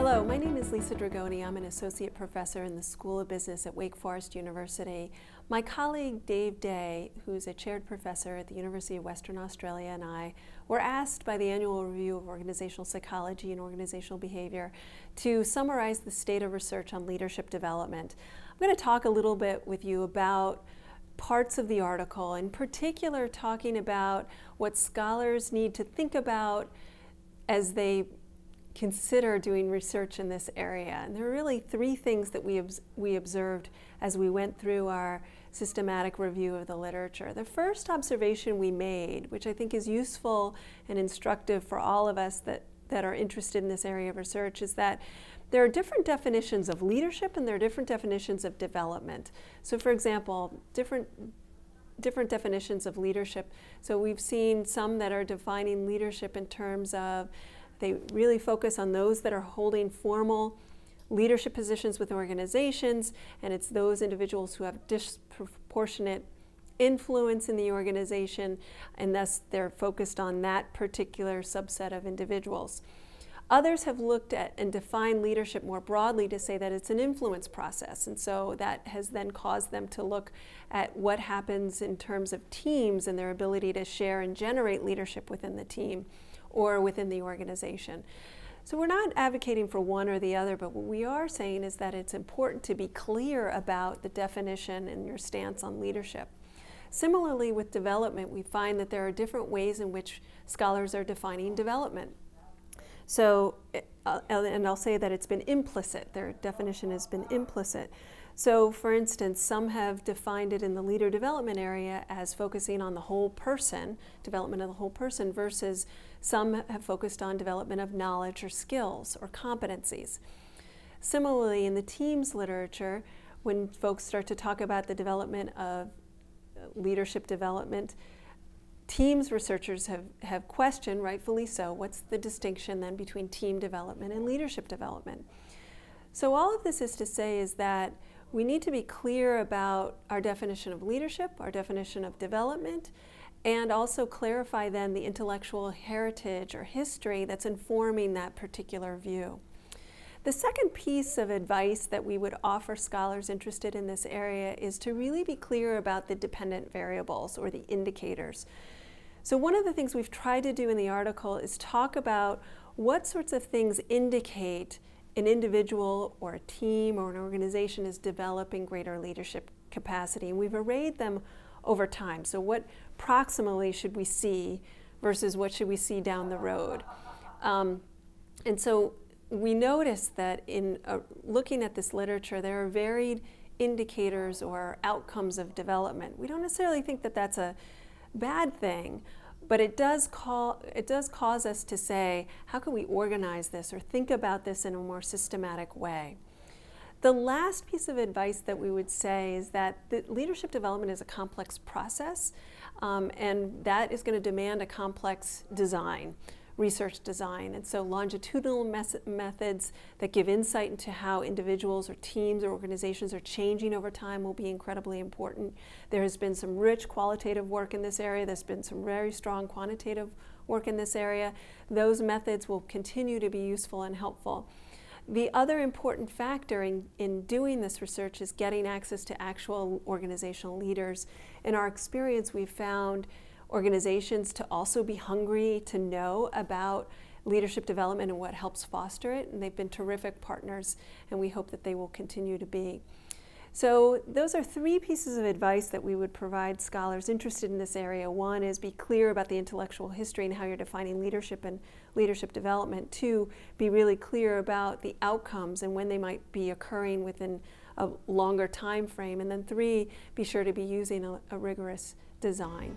Hello, my name is Lisa Dragoni. I'm an associate professor in the School of Business at Wake Forest University. My colleague Dave Day, who's a chaired professor at the University of Western Australia, and I were asked by the Annual Review of Organizational Psychology and Organizational Behavior to summarize the state of research on leadership development. I'm going to talk a little bit with you about parts of the article, in particular talking about what scholars need to think about as they consider doing research in this area. And there are really three things that we observed as we went through our systematic review of the literature. The first observation we made, which I think is useful and instructive for all of us that are interested in this area of research, is that there are different definitions of leadership and there are different definitions of development. So for example, different definitions of leadership. So we've seen some that are defining leadership in terms of they really focus on those that are holding formal leadership positions with organizations, and it's those individuals who have disproportionate influence in the organization, and thus they're focused on that particular subset of individuals. Others have looked at and defined leadership more broadly to say that it's an influence process, and so that has then caused them to look at what happens in terms of teams and their ability to share and generate leadership within the team or within the organization. So we're not advocating for one or the other, but what we are saying is that it's important to be clear about the definition and your stance on leadership. Similarly with development, we find that there are different ways in which scholars are defining development. So, and I'll say that it's been implicit, their definition has been implicit. So for instance, some have defined it in the leader development area as focusing on the whole person, development of the whole person, versus some have focused on development of knowledge or skills or competencies. Similarly, in the teams literature, when folks start to talk about the development of leadership development, teams researchers have questioned, rightfully so, what's the distinction then between team development and leadership development? So all of this is to say is that we need to be clear about our definition of leadership, our definition of development, and also clarify then the intellectual heritage or history that's informing that particular view. The second piece of advice that we would offer scholars interested in this area is to really be clear about the dependent variables or the indicators. So one of the things we've tried to do in the article is talk about what sorts of things indicate an individual or a team or an organization is developing greater leadership capacity. And we've arrayed them over time. So what proximally should we see versus what should we see down the road? And so we noticed that in looking at this literature, there are varied indicators or outcomes of development. We don't necessarily think that that's a bad thing, but it does cause us to say, how can we organize this or think about this in a more systematic way? The last piece of advice that we would say is that the leadership development is a complex process, and that is going to demand a complex design, research design. And so longitudinal methods that give insight into how individuals or teams or organizations are changing over time will be incredibly important. There has been some rich qualitative work in this area. There's been some very strong quantitative work in this area. Those methods will continue to be useful and helpful. The other important factor in doing this research is getting access to actual organizational leaders. In our experience, we've found organizations to also be hungry to know about leadership development and what helps foster it, and they've been terrific partners, and we hope that they will continue to be. So those are three pieces of advice that we would provide scholars interested in this area. One is be clear about the intellectual history and how you're defining leadership and leadership development. Two, be really clear about the outcomes and when they might be occurring within a longer time frame. And then three, be sure to be using a rigorous design.